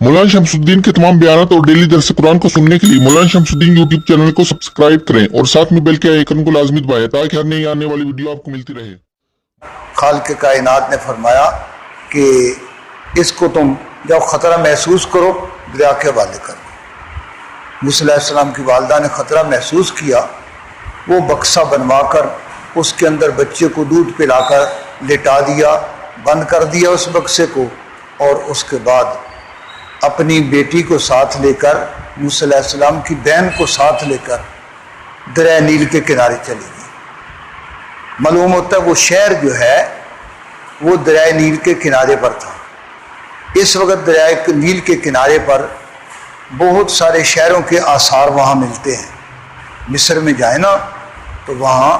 मौलाना शमसुद्दीन के तमाम बयानात और डेली दर्स कुरान को सुनने के लिए मौलाना शमसुद्दीन यूट्यूब चैनल को सब्सक्राइब करें और साथ में बेल के आइकन को लाजमी दबाएं ताकि हर नई आने वाली वीडियो आपको मिलती रहे। खालिक कायनात ने फरमाया कि इसको तुम जब ख़तरा महसूस करो दरिया के हवाले कर दो। मूसा अलैहिस्सलाम की वालदा ने ख़तरा महसूस किया, वो बक्सा बनवाकर उसके अंदर बच्चे को दूध पिलाकर लिटा दिया, बंद कर दिया उस बक्से को, और उसके बाद अपनी बेटी को साथ लेकर मूसा अलैहिस्सलाम की बहन को साथ लेकर दरिया नील के किनारे चली गई। मालूम होता है वो शहर जो है वो दरिया नील के किनारे पर था। इस वक्त दरिया नील के किनारे पर बहुत सारे शहरों के आसार वहाँ मिलते हैं। मिस्र में जाए ना तो वहाँ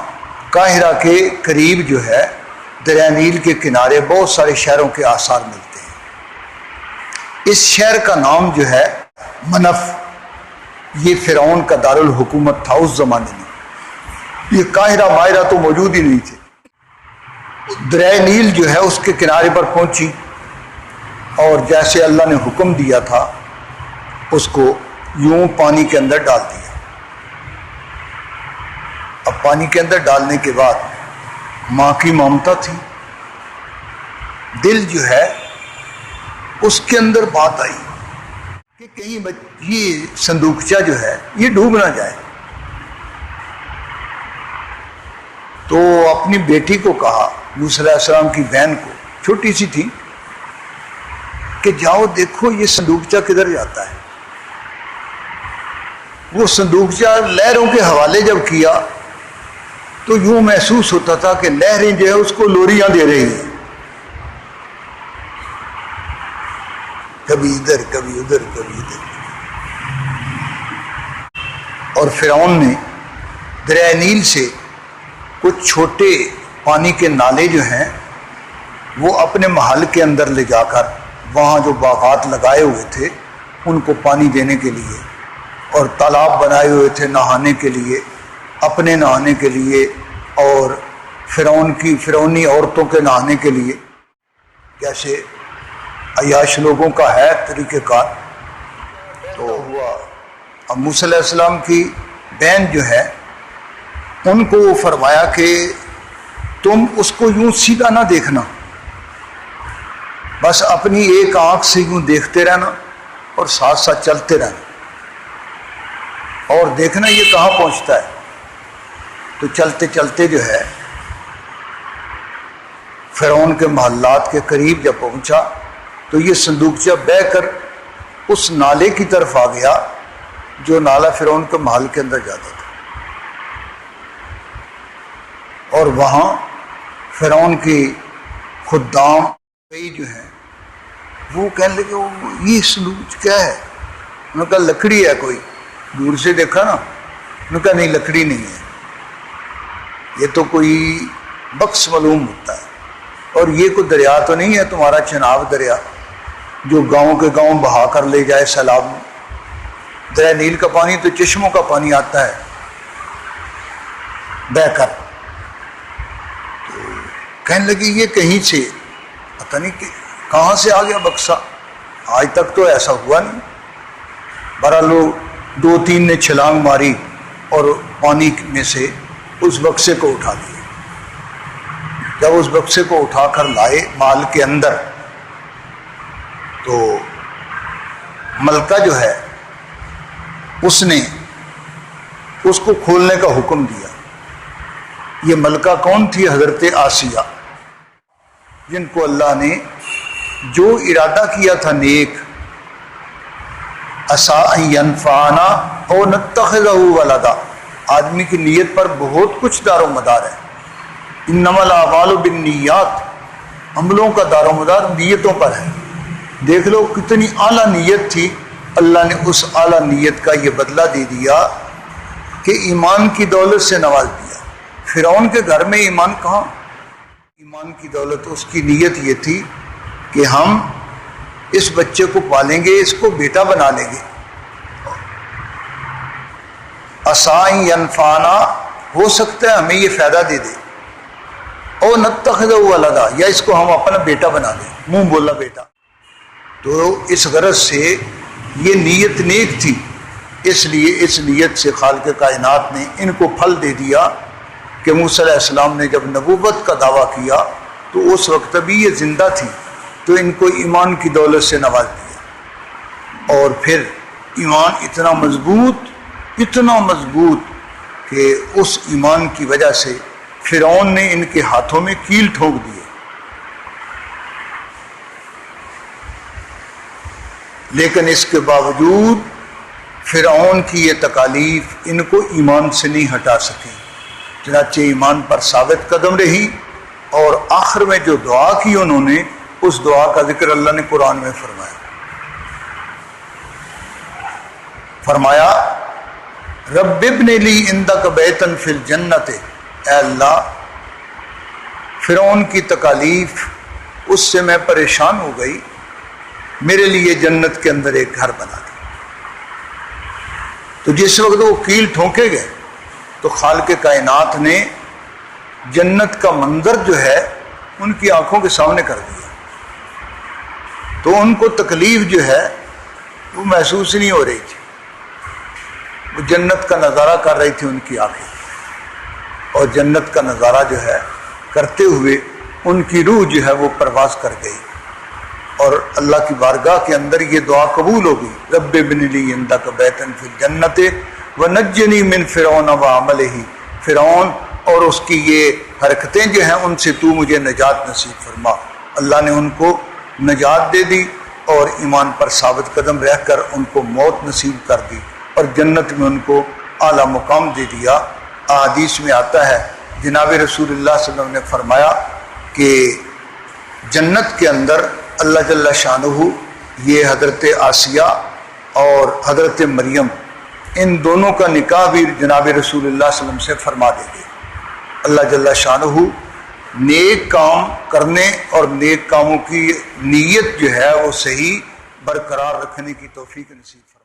काहिरा के करीब जो है दरिया नील के किनारे बहुत सारे शहरों के आसार मिलते हैं। इस शहर का नाम जो है मनफ, ये फिरौन का दारुल हुकूमत था उस जमाने में। ये काहिरा माहिरा तो मौजूद ही नहीं थे। दरिया नील जो है उसके किनारे पर पहुंची और जैसे अल्लाह ने हुक्म दिया था उसको यूं पानी के अंदर डाल दिया। अब पानी के अंदर डालने के बाद माँ की ममता थी, दिल जो है उसके अंदर बात आई कि कहीं ये संदूकचा जो है ये डूब ना जाए। तो अपनी बेटी को कहा, मूसा अलैहिस्सलाम की बहन को, छोटी सी थी, कि जाओ देखो ये संदूकचा किधर जाता है। वो संदूकचा लहरों के हवाले जब किया तो यूं महसूस होता था कि लहरें जो है उसको लोरियां दे रही हैं, कभी इधर कभी उधर कभी इधर। और फिरौन ने दरिया नील से कुछ छोटे पानी के नाले जो हैं वो अपने महल के अंदर ले जाकर वहाँ जो बागात लगाए हुए थे उनको पानी देने के लिए, और तालाब बनाए हुए थे नहाने के लिए, अपने नहाने के लिए और फिरौनी औरतों के नहाने के लिए। कैसे अयाश लोगों का है तरीक़ेकार। तो हुआ अब मूसा अलैहिस्सलाम की बहन जो है उनको वो फरमाया कि तुम उसको यूं सीधा ना देखना, बस अपनी एक आंख से यूं देखते रहना और साथ साथ चलते रहना और देखना ये कहाँ पहुँचता है। तो चलते चलते जो है फिरौन के महल्लात के करीब जब पहुँचा तो ये संदूकचा बहकर उस नाले की तरफ आ गया जो नाला फिरौन के महल के अंदर जाता था। और वहाँ फिरौन की खुद्दाम कई जो है वो कहने लगे ये संदूक क्या है। उन्होंने कहा लकड़ी है कोई। दूर से देखा ना, उन्होंने कहा नहीं लकड़ी नहीं है, ये तो कोई बक्स मालूम होता है। और ये कोई दरिया तो नहीं है तुम्हारा चनाब दरिया जो गांव के गांव बहा कर ले जाए सैलाब में। दरिया नील का पानी तो चश्मों का पानी आता है बहकर। तो कहने लगी ये कहीं से पता नहीं कि कहाँ से आ गया बक्सा, आज तक तो ऐसा हुआ नहीं। बहरहाल दो तीन ने छलांग मारी और पानी में से उस बक्से को उठा लिया। जब उस बक्से को उठाकर लाए माल के अंदर तो मलका जो है उसने उसको खोलने का हुक्म दिया। ये मलका कौन थी? हजरत आसिया, जिनको अल्लाह ने जो इरादा किया था नेक, असा यनफाना और नत्तखिज़हु वलदा, आदमी की नीयत पर बहुत कुछ दारो मदार है। इन्नमल अमालु बिन्नियात, अमलों का दारो मदार नीयतों पर है। देख लो कितनी आला नीयत थी, अल्लाह ने उस आला नीयत का ये बदला दे दिया कि ईमान की दौलत से नवाज दिया। फिरौन के घर में ईमान कहाँ? ईमान की दौलत उसकी नीयत ये थी कि हम इस बच्चे को पालेंगे, इसको बेटा बना लेंगे। असाई यनफाना, हो सकता है हमें ये फायदा दे दे, और नत्तखिज़हु वलदा, या इसको हम अपना बेटा बना लें, मुंह बोला बेटा। تو اس غرض سے یہ نیت نیک تھی، اس لیے اس نیت سے خالق کائنات نے ان کو پھل دے دیا کہ موسیٰ علیہ السلام نے جب نبوت کا دعویٰ کیا تو اس وقت بھی یہ زندہ تھی، تو ان کو ایمان کی دولت سے نواز دیا، اور پھر ایمان اتنا مضبوط کہ اس ایمان کی وجہ سے فرعون نے ان کے ہاتھوں میں کیل ٹھونک دیے، لیکن اس کے باوجود فرعون کی یہ تکالیف ان کو ایمان سے نہیں ہٹا سکی، چنانچہ ایمان پر ثابت قدم رہی، اور آخر میں جو دعا کی انہوں نے، اس دعا کا ذکر اللہ نے قرآن میں فرمایا رب ابن لی عندک بیتا فی الجنت، اے اللہ فرعون کی تکالیف اس سے میں پریشان ہو گئی، میرے لیے جنت کے اندر ایک گھر بنا دے۔ تو جس وقت وہ کیل ٹھونکے گئے تو خالق کائنات نے جنت کا منظر جو ہے ان کی آنکھوں کے سامنے کر دیا، تو ان کو تکلیف جو ہے وہ محسوس نہیں ہو رہی تھی، وہ جنت کا نظارہ کر رہی تھی ان کی آنکھیں، اور جنت کا نظارہ جو ہے کرتے ہوئے ان کی روح جو ہے وہ پرواز کر گئی، اور اللہ کی بارگاہ کے اندر یہ دعا قبول ہو گئی، رب ابن لی عندک بیتا فی الجنت ونجنی من فرعون وعملہ، فرعون اور اس کی یہ حرکتیں جو ہیں ان سے تو مجھے نجات نصیب فرما۔ اللہ نے ان کو نجات دے دی اور ایمان پر ثابت قدم رہ کر ان کو موت نصیب کر دی، اور جنت میں ان کو اعلیٰ مقام دے دیا۔ احادیث میں آتا ہے جناب رسول اللہ صلی اللہ علیہ وسلم نے فرمایا کہ جنت کے اندر اللہ جل شانہ یہ حضرت آسیہ اور حضرت مریم ان دونوں کا نکاح بھی جناب رسول اللہ صلی اللہ علیہ وسلم سے فرما دے گے۔ اللہ جل شانہ نیک کام کرنے اور نیک کاموں کی نیت جو ہے وہ صحیح برقرار رکھنے کی توفیق نصیب فرمائے۔